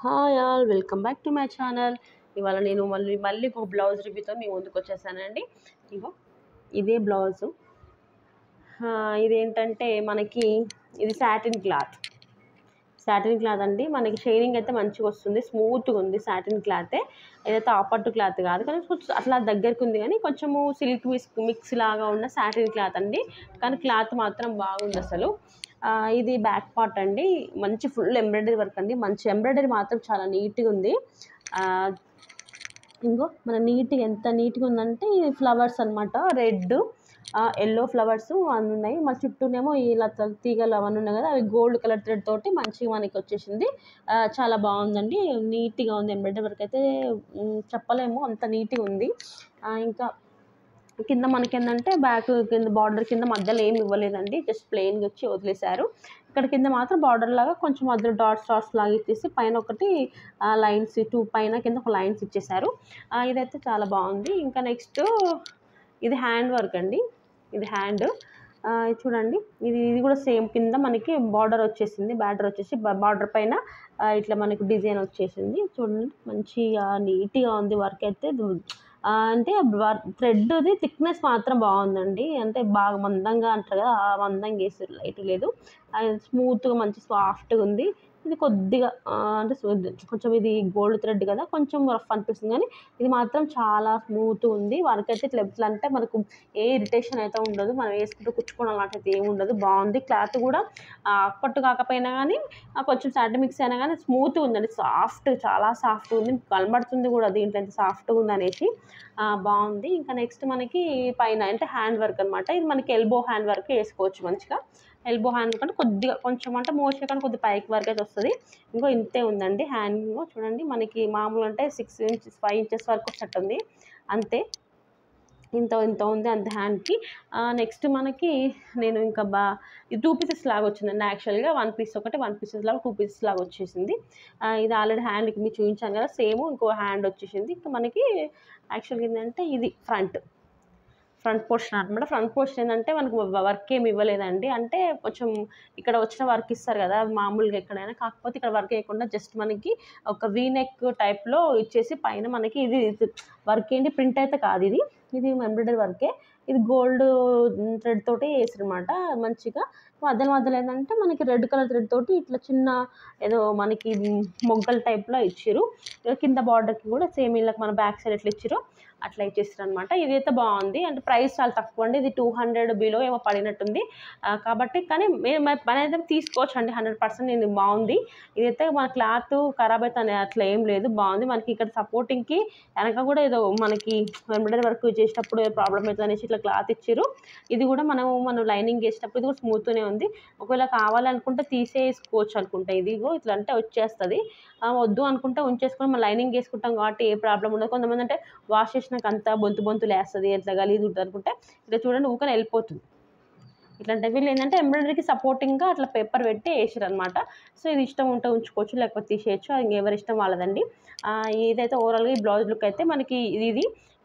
Hi all welcome back to my channel. ఇవాళ నేను మళ్ళీ ఒక బ్లౌజ్ రివ్యూతో మీ ముందుకు వచ్చేసానండి. ఇగో ఇదే బ్లౌజు. ఇదేంటంటే మనకి ఇది సాటిన్ క్లాత్ అండి. మనకి షైనింగ్ అయితే మంచిగా వస్తుంది, స్మూత్గా ఉంది. సాటిన్ క్లాతే, ఏదైతే ఆపట్టు క్లాత్ కాదు, కానీ కొంచెం అట్లా దగ్గరికి ఉంది, కానీ కొంచెము సిల్క్ మిక్స్ లాగా ఉన్న సాటిన్ క్లాత్ అండి. కానీ క్లాత్ మాత్రం బాగుంది అసలు. ఇది బ్యాక్ పార్ట్ అండి, మంచి ఫుల్ ఎంబ్రాయిడరీ వర్క్ అండి. మంచి ఎంబ్రాయిడరీ మాత్రం చాలా నీట్గా ఉంది. ఇంకో మన నీట్గా ఎంత నీట్గా ఉందంటే ఇది ఫ్లవర్స్ అనమాట. రెడ్ ఎల్లో ఫ్లవర్స్ అన్నీ ఉన్నాయి. మన చుట్టూనేమో ఇలా తీగలు అవన్నీ ఉన్నాయి కదా, అవి గోల్డ్ కలర్ థ్రెడ్ తోటి మంచిగా మనకి వచ్చేసింది. చాలా బాగుందండి, నీట్గా ఉంది. ఎంబ్రాయిడరీ వర్క్ అయితే చెప్పలేము, అంత నీట్గా ఉంది. ఇంకా కింద మనకి ఏంటంటే బ్యాక్ కింద బార్డర్ కింద మధ్యలో ఏమి ఇవ్వలేదండి, జస్ట్ ప్లెయిన్గా వచ్చి వదిలేశారు. ఇక్కడ కింద మాత్రం బార్డర్ లాగా కొంచెం మధ్యలో డాట్స్ లాగా ఇచ్చేసి పైన ఒకటి లైన్స్ పైన కింద ఒక లైన్స్ ఇచ్చేసారు. ఇదైతే చాలా బాగుంది. ఇంకా నెక్స్ట్ ఇది హ్యాండ్ వర్క్ అండి. ఇది హ్యాండ్ చూడండి, ఇది కూడా సేమ్ కింద మనకి బార్డర్ వచ్చేసింది. బార్డర్ పైన ఇట్లా మనకి డిజైన్ వచ్చేసింది. చూడండి మంచిగా నీట్గా ఉంది వర్క్ అయితే. అంటే థ్రెడ్ది థిక్నెస్ మాత్రం బాగుందండి. అంటే బాగా మందంగా అంటారు కదా, ఆ మందంగా వేసారు, లైట్ లేదు. స్మూత్గా మంచి సాఫ్ట్గా ఉంది. ఇది కొద్దిగా అంటే కొంచెం ఇది గోల్డ్ థ్రెడ్ కదా, కొంచెం రఫ్ అనిపిస్తుంది, కానీ ఇది మాత్రం చాలా స్మూత్గా ఉంది. వర్క్ అయితే ఇట్లా అంటే మనకు ఏ ఇరిటేషన్ అయితే ఉండదు, మనం వేసుకుంటూ కుచ్చుకోవడం అలాంటిది ఏమి ఉండదు. బాగుంది. క్లాత్ కూడా పట్టు కాకపోయినా కానీ కొంచెం సాటిన్ మిక్స్ అయినా కానీ స్మూత్గా ఉందండి. చాలా సాఫ్ట్గా ఉంది, కనబడుతుంది కూడా దీంట్లో ఎంత సాఫ్ట్గా ఉంది అనేసి. బాగుంది. ఇంకా నెక్స్ట్ మనకి పైన అంటే హ్యాండ్ వర్క్ అనమాట. ఇది మనకి ఎల్బో హ్యాండ్ వర్క్ వేసుకోవచ్చు మంచిగా. ఎల్బో హ్యాండ్ అంటే కొద్దిగా కొంచెం అంటే మోస్ట్లీ కానీ కొద్దిగా పైకి వరకు అయితే వస్తుంది. ఇంకో ఇంతే ఉందండి హ్యాండ్. చూడండి మనకి మామూలు అంటే 6 ఇంచెస్ 5 ఇంచెస్ వరకు వచ్చేటట్టుంది, అంతే. ఇంత ఉంది అంత హ్యాండ్కి. నెక్స్ట్ మనకి నేను ఇంకా ఇది 2 పీసెస్ లాగా వచ్చిందండి. యాక్చువల్గా 1 పీస్ ఒకటి, 1 పీసెస్ లాగా 2 పీసెస్ లాగా వచ్చేసింది. ఇది ఆల్రెడీ హ్యాండ్కి మీరు చూపించాను కదా, సేమ్ ఇంకో హ్యాండ్ వచ్చేసింది. ఇంకా మనకి యాక్చువల్గా ఏంటంటే ఇది ఫ్రంట్ పోర్షన్ అనమాట. ఫ్రంట్ పోర్షన్ ఏంటంటే మనకు వర్క్ ఏమి ఇవ్వలేదండి. అంటే కొంచెం ఇక్కడ వచ్చిన వర్క్ ఇస్తారు కదా మామూలుగా ఎక్కడైనా, కాకపోతే ఇక్కడ వర్క్ వేయకుండా జస్ట్ మనకి ఒక వీనెక్ టైప్లో ఇచ్చేసి పైన మనకి ఇది వర్క్ ఏంటి, ప్రింట్ అయితే కాదు, ఇది ఎంబ్రాయిడరీ వర్కే. ఇది గోల్డ్ థ్రెడ్ తోటి వేసారనమాట మంచిగా. మధ్యలో ఏంటంటే మనకి రెడ్ కలర్ థ్రెడ్ తోటి ఇట్లా చిన్న ఏదో మనకి మొగ్గల టైప్లో ఇచ్చారు. కింద బార్డర్కి కూడా సేమ్ ఇలా మన బ్యాక్ సైడ్ ఎట్లా ఇచ్చారో అట్లా ఇచ్చేస్తారు అనమాట. ఇదైతే బాగుంది. అంటే ప్రైస్ చాలా తక్కువ అండి, ఇది 200 బిలో ఏమో పడినట్టుంది. కాబట్టి కానీ మన అయితే తీసుకోవచ్చు అండి, 100% ఇది బాగుంది. ఇదైతే మన క్లాత్ ఖరాబ్ అయితే అట్లా ఏం లేదు, బాగుంది. మనకి ఇక్కడ సపోర్టింగ్కి వెనక కూడా ఏదో మనకి ఎంబ్రాయిడరీ వర్క్ చేసేటప్పుడు ప్రాబ్లమ్ అవుతుంది అనేసి ఇట్లా క్లాత్ ఇచ్చారు. ఇది కూడా మనం లైనింగ్ వేసేటప్పుడు ఇది కూడా స్మూత్గానే ఉంది. ఒకవేళ కావాలనుకుంటే తీసేసుకోవచ్చు అనుకుంటా. ఇదిగో ఇట్లా అంటే వచ్చేస్తుంది. వద్దు అనుకుంటే ఉంచేసుకొని మనం లైనింగ్ వేసుకుంటాం కాబట్టి ఏ ప్రాబ్లం ఉండదు. కొంతమంది అంటే వాష్ చేసినాక అంతా బొంతులు వేస్తుంది, ఎట్లా గలీజ్ ఉంటుంది అనుకుంటే ఇట్లా చూడండి ఊకనే వెళ్ళిపోతుంది. ఇట్లాంటి వీళ్ళు ఏంటంటే ఎంబ్రాయిడరీకి సపోర్టింగ్గా అట్లా పేపర్ పెట్టి వేసారు అనమాట. సో ఇది ఇష్టం ఉంటే ఉంచుకోవచ్చు, లేకపోతే తీసేయచ్చు, అది ఎవరి ఇష్టం వాళ్ళదండి. ఇదైతే ఓవరాల్గా ఈ బ్లౌజ్ లుక్ అయితే మనకి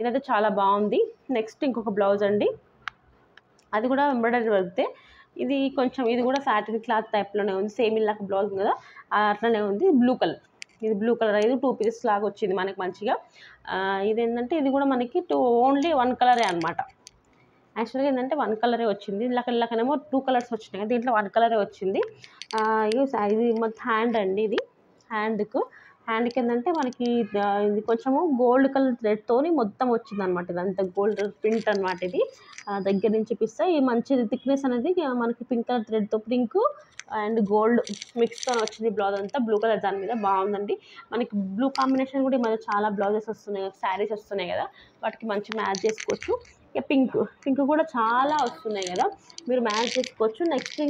ఇదైతే చాలా బాగుంది. నెక్స్ట్ ఇంకొక బ్లౌజ్ అండి, అది కూడా ఎంబ్రాయిడరీ వర్క్తే. ఇది కూడా సాటిన్ క్లాత్ టైప్లోనే ఉంది, సేమ్ ఇలాగ బ్లౌజ్ ఉంది కదా అట్లనే ఉంది. బ్లూ కలర్ ఇది 2 పీసెస్ లాగా వచ్చింది మనకి మంచిగా. ఇదేంటంటే ఇది కూడా మనకి ఓన్లీ 1 కలరే అనమాట. యాక్చువల్గా ఏంటంటే 1 కలరే వచ్చింది. ఇలాకనేమో 2 కలర్స్ వచ్చినాయి, దీంట్లో 1 కలరే వచ్చింది. ఇది మొత్తం హ్యాండ్ అండి. ఇది హ్యాండ్కి ఏంటంటే మనకి ఇది కొంచెము గోల్డ్ కలర్ థ్రెడ్తోని మొత్తం వచ్చింది అనమాట. ఇదంతా గోల్డ్ ప్రింట్ అనమాట. ఇది దగ్గర నుంచి చూపిస్తే ఈ మంచి థిక్నెస్ అనేది మనకి పింక్ కలర్ థ్రెడ్తో, పింక్ అండ్ గోల్డ్ మిక్స్తో వచ్చింది. బ్లౌజ్ అంతా బ్లూ కలర్ దాని మీద బాగుందండి. మనకి బ్లూ కాంబినేషన్ కూడా ఈ మధ్య చాలా బ్లౌజెస్ వస్తున్నాయి, శారీస్ వస్తున్నాయి కదా, వాటికి మంచి మ్యాచ్ చేసుకోవచ్చు. ఇక పింక్ కూడా చాలా వస్తున్నాయి కదా, మీరు మ్యాచ్ చేసుకోవచ్చు. నెక్స్ట్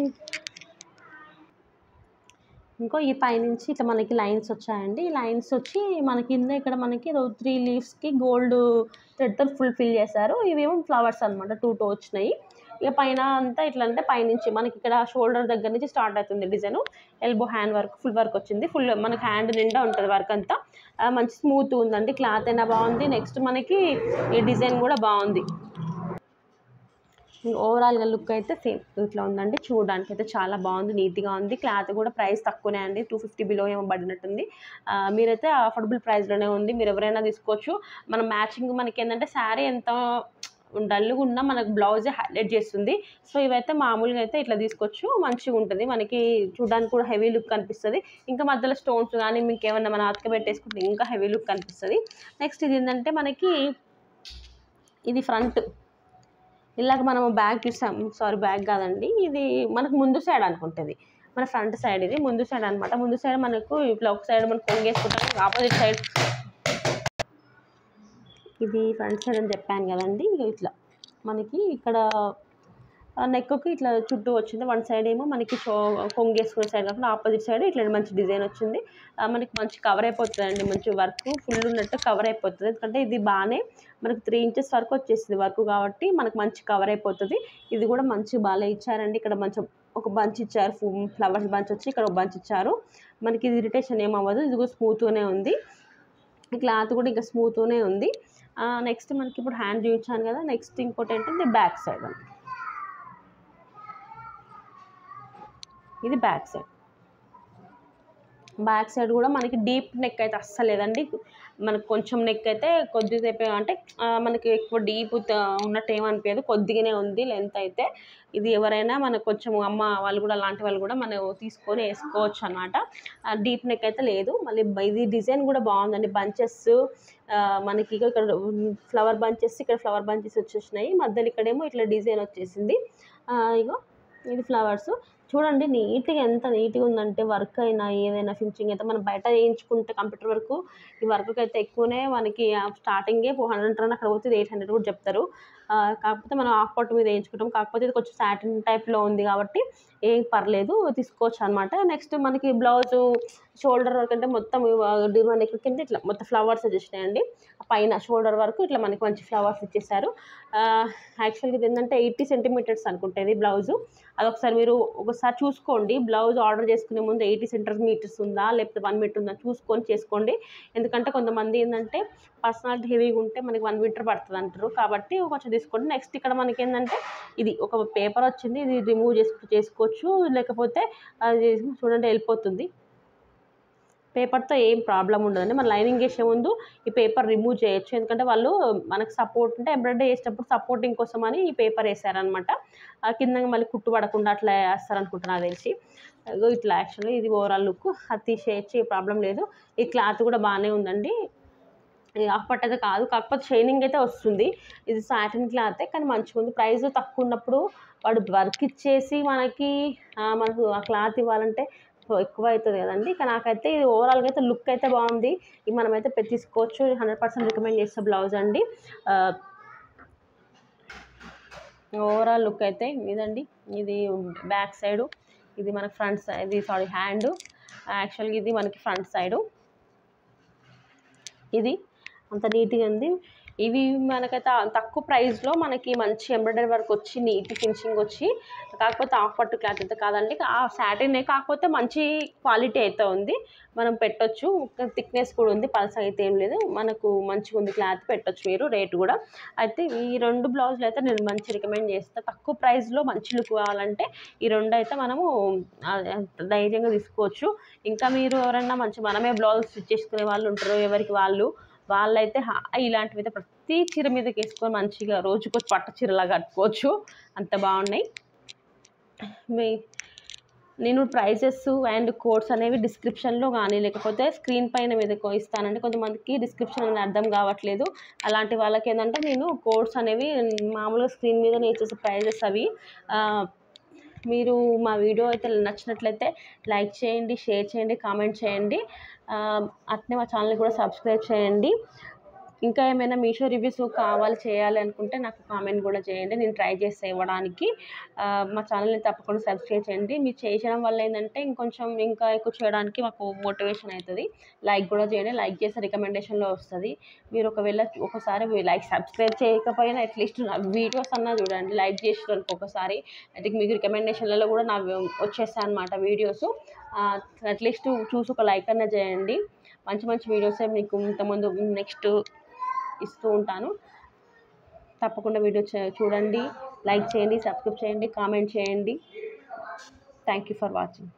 ఇంకో ఈ పైనుంచి ఇట్లా మనకి లైన్స్ వచ్చాయండి. ఈ లైన్స్ వచ్చి మన కింద ఇక్కడ మనకి 3 లీవ్స్కి గోల్డ్ థ్రెడ్తో ఫిల్ చేశారు. ఇవేమో ఫ్లవర్స్ అనమాట, 2 వచ్చినాయి. ఇక పైన అంతా ఇట్లా అంటే పైనుంచి మనకి ఇక్కడ షోల్డర్ దగ్గర నుంచి స్టార్ట్ అవుతుంది design. Elbow hand work full work వచ్చింది. ఫుల్ మనకి హ్యాండ్ నిండా ఉంటుంది వర్క్ అంతా. మంచి స్మూత్ ఉందండి, క్లాత్ అయినా బాగుంది. నెక్స్ట్ మనకి ఈ డిజైన్ కూడా బాగుంది. ఓవరాల్గా లుక్ అయితే సేమ్ ఇట్లా ఉందండి. చూడడానికి అయితే చాలా బాగుంది, నీట్గా ఉంది. క్లాత్ కూడా ప్రైస్ తక్కువనే అండి, 250 బిలో ఏమో పడినట్టుంది. మీరైతే అఫోర్డబుల్ ప్రైస్లోనే ఉంది, మీరు ఎవరైనా తీసుకోవచ్చు. మనం మ్యాచింగ్ మనకి ఏంటంటే శారీ ఎంత డల్గా ఉన్నా మనకు బ్లౌజే హైలైట్ చేస్తుంది. సో ఇవైతే మామూలుగా అయితే ఇట్లా తీసుకోవచ్చు, మంచిగా ఉంటుంది. మనకి చూడడానికి కూడా హెవీ లుక్ కనిపిస్తుంది. ఇంకా మధ్యలో స్టోన్స్ కానీ మీకు ఏమన్నా మన అతక పెట్టేసుకుంటే ఇంకా హెవీ లుక్ కనిపిస్తుంది. నెక్స్ట్ ఇది ఏంటంటే మనకి ఇది ఫ్రంట్, ఇలాగ మనము బ్యాగ్ చూసాం, సారీ బ్యాగ్ కాదండి, ఇది మనకు ముందు సైడ్ అనుకుంటుంది, మన ఫ్రంట్ సైడ్, ఇది ముందు సైడ్ అనమాట. ముందు సైడ్ మనకు ఇట్లా ఒక సైడ్ మనకు కొంగేసుకుంటాం, ఆపోజిట్ సైడ్ ఇది ఫ్రంట్ సైడ్ అని చెప్పాను కదండి. ఇట్లా మనకి ఇక్కడ నెక్కి ఇట్లా చుట్టూ వచ్చింది. వన్ సైడ్ ఏమో మనకి కొంగేసుకునే సైడ్ కాకుండా ఆపోజిట్ సైడ్ ఇట్లా మంచి డిజైన్ వచ్చింది. మనకి మంచి కవర్ అయిపోతుందండి, మంచి వర్క్ ఫుల్ ఉన్నట్టు కవర్ అయిపోతుంది. ఎందుకంటే ఇది బాగానే మనకు 3 ఇంచెస్ వరకు వచ్చేసింది వర్క్, కాబట్టి మనకు మంచి కవర్ అయిపోతుంది. ఇది కూడా మంచి బాగా ఇచ్చారండి. ఇక్కడ మంచి ఒక బంచ్ ఇచ్చారు, ఫ్లవర్స్ బంచ్ వచ్చి ఇక్కడ ఒక బంచ్ ఇచ్చారు. మనకి ఇది ఇరిటేషన్ ఏమవ్వదు, ఇది కూడా స్మూత్గానే ఉంది. క్లాత్ కూడా ఇంకా స్మూత్గానే ఉంది. నెక్స్ట్ మనకి ఇప్పుడు హ్యాండ్ చూపించాను కదా. నెక్స్ట్ ఇంకోటి ఏంటంటే బ్యాక్ సైడ్, ఇది బ్యాక్ సైడ్. బ్యాక్ సైడ్ కూడా మనకి డీప్ నెక్ అయితే అస్సలు లేదండి. మనకు కొంచెం నెక్ అయితే కొద్దిసేపు, అంటే మనకి ఎక్కువ డీప్ ఉన్నట్టు ఏమనిపించదు, కొద్దిగానే ఉంది లెంత్ అయితే. ఇది ఎవరైనా మనకు కొంచెం అమ్మ వాళ్ళు కూడా అలాంటి వాళ్ళు కూడా మనం తీసుకొని వేసుకోవచ్చు అనమాట. డీప్ నెక్ అయితే లేదు. మళ్ళీ ఇది డిజైన్ కూడా బాగుందండి, బంచెస్ మనకి ఇక్కడ ఫ్లవర్ బంచెస్, ఇక్కడ ఫ్లవర్ బంచెస్ వచ్చేసినాయి, మధ్యలో ఇక్కడేమో ఇట్లా డిజైన్ వచ్చేసింది. ఇగో ఇది ఫ్లవర్స్ చూడండి, నీట్గా ఎంత నీట్గా ఉందంటే, వర్క్ అయినా ఏదైనా ఫినిషింగ్ అయితే మనం బయట వేయించుకుంటే కంప్యూటర్ వర్క్, ఈ వర్క్కి అయితే ఎక్కువనే మనకి స్టార్టింగే 400 రన్, అక్కడ పోతే 800 కూడా చెప్తారు. కాకపోతే మనం హాఫ్ పట్టు మీద వేయించుకుంటాం, కాకపోతే ఇది కొంచెం సాటిన్ టైప్లో ఉంది కాబట్టి ఏం పర్లేదు, తీసుకోవచ్చు అనమాట. నెక్స్ట్ మనకి బ్లౌజు షోల్డర్ వర్క్ అంటే మొత్తం డిమాండ్ నెక్ కింద ఇట్లా మొత్తం ఫ్లవర్స్ వచ్చేసినాయండి. పైన షోల్డర్ వరకు ఇట్లా మనకి మంచి ఫ్లవర్స్ ఇచ్చేసారు. యాక్చువల్గా ఇది ఏంటంటే 80 సెంటీమీటర్స్ అనుకుంటుంది బ్లౌజు. అదొకసారి మీరు ఒకసారి చూసుకోండి, బ్లౌజ్ ఆర్డర్ చేసుకునే ముందు 80 సెంటీమీటర్స్ ఉందా లేకపోతే 1 మీటర్ ఉందా చూసుకొని చేసుకోండి. ఎందుకంటే కొంతమంది ఏంటంటే పర్సనాలిటీ హెవీగా ఉంటే మనకి 1 మీటర్ పడుతుంది అంటారు, కాబట్టి కొంచెం తీసుకోండి. నెక్స్ట్ ఇక్కడ మనకి ఏంటంటే ఇది ఒక పేపర్ వచ్చింది, ఇది రిమూవ్ చేసుకోవచ్చు, లేకపోతే అది చూడండి వెళ్ళిపోతుంది. పేపర్తో ఏం ప్రాబ్లం ఉండదండి. మన లైనింగ్ వేసే ముందు ఈ పేపర్ రిమూవ్ చేయొచ్చు, ఎందుకంటే వాళ్ళు మనకు సపోర్ట్ అంటే ఎంబ్రాయిడరీ వేసేటప్పుడు సపోర్టింగ్ కోసం అని ఈ పేపర్ వేసారనమాట. కింద మళ్ళీ కుట్టు పడకుండా అట్లా వేస్తారనుకుంటున్నా తెలిసి. ఇట్లా యాక్చువల్గా ఇది ఓవరాల్ లుక్, అది తీసేయచ్చు, ఏ ప్రాబ్లం లేదు. ఈ క్లాత్ కూడా బాగానే ఉందండి, హాఫ్ పట్టు అయితే కాదు, కాకపోతే షైనింగ్ అయితే వస్తుంది. ఇది సాటిన్ క్లాతే కానీ మంచిగా ఉంది. ప్రైస్ తక్కువ ఉన్నప్పుడు వాడు వర్క్ ఇచ్చేసి మనకు ఆ క్లాత్ ఇవ్వాలంటే ఎక్కువ అవుతుంది కదండి. కానీ నాకైతే ఇది ఓవరాల్గా అయితే లుక్ అయితే బాగుంది. ఇది మనమైతే తీసుకోవచ్చు, 100% రికమెండ్ చేస్తే బ్లౌజ్ అండి. ఓవరాల్ లుక్ అయితే ఇదండి. ఇది బ్యాక్ సైడు, ఇది మనకి ఫ్రంట్ సైడ్, ఇది సారీ హ్యాండ్. యాక్చువల్గా ఇది మనకి ఫ్రంట్ సైడు, ఇది అంత నీట్గా ఉంది. ఇవి మనకైతే తక్కువ ప్రైస్లో మనకి మంచి ఎంబ్రాయిడరీ వర్క్ వచ్చి నీట్ ఫినిషింగ్ వచ్చి, కాకపోతే హాఫ్ పట్టు క్లాత్ అయితే కాదండి, ఆ సాటినే, కాకపోతే మంచి క్వాలిటీ అయితే ఉంది, మనం పెట్టొచ్చు. థిక్నెస్ కూడా ఉంది, పల్స్ అయితే ఏం లేదు, మనకు మంచిగా ఉంది క్లాత్, పెట్టొచ్చు మీరు. రేట్ కూడా అయితే ఈ 2 బ్లౌజులు అయితే నేను మంచి రికమెండ్ చేస్తాను. తక్కువ ప్రైస్లో మంచి లుక్ కావాలంటే ఈ 2 అయితే మనము ధైర్యంగా తీసుకోవచ్చు. ఇంకా మీరు ఎవరైనా మనమే బ్లౌజ్ స్టిచ్ చేసుకునే వాళ్ళు ఉంటారు, ఎవరికి వాళ్ళైతే ఇలాంటివి అయితే ప్రతి చీర మీదకి వేసుకొని మంచిగా రోజుకు పట్టు చీరలా కట్టుకోవచ్చు, అంత బాగున్నాయి. నేను ప్రైజెస్ అండ్ కోడ్స్ అనేవి డిస్క్రిప్షన్లో కానీ లేకపోతే స్క్రీన్ పైన మీద ఇస్తానండి. కొంతమందికి డిస్క్రిప్షన్ అనేది అర్థం కావట్లేదు, అలాంటి వాళ్ళకి ఏంటంటే నేను కోడ్స్ అనేవి మామూలుగా స్క్రీన్ మీద ఇచ్చేసే ప్రైజెస్ అవి. మీరు మా వీడియో అయితే నచ్చినట్లయితే లైక్ చేయండి, షేర్ చేయండి, కామెంట్ చేయండి. అట్నే మా ఛానల్ కూడా సబ్స్క్రైబ్ చేయండి. ఇంకా ఏమైనా మీషో రివ్యూస్ చేయాలి అనుకుంటే నాకు కామెంట్ కూడా చేయండి, నేను ట్రై చేస్తే ఇవ్వడానికి. మా ఛానల్ని తప్పకుండా సబ్స్క్రైబ్ చేయండి. మీరు చేయడం వల్ల ఏంటంటే ఇంకా ఎక్కువ చేయడానికి మాకు మోటివేషన్ అవుతుంది. లైక్ కూడా చేయండి, లైక్ చేస్తే రికమెండేషన్లో వస్తుంది. మీరు ఒకసారి సబ్స్క్రైబ్ చేయకపోయినా అట్లీస్ట్ నా వీడియోస్ అన్నా చూడండి, లైక్ చేసినారు ఒకసారి అయితే మీకు రికమెండేషన్లలో కూడా నాకు వచ్చేస్తాయి అన్నమాట వీడియోస్. అట్లీస్ట్ చూసి ఒక లైక్ అన్నా చేయండి. మంచి మంచి వీడియోసే మీకు ఇంతకుముందు నెక్స్ట్ ఇస్తూ ఉంటాను, తప్పకుండా వీడియో చూడండి. లైక్ చేయండి, సబ్స్క్రైబ్ చేయండి, కామెంట్ చేయండి. Thank you for watching.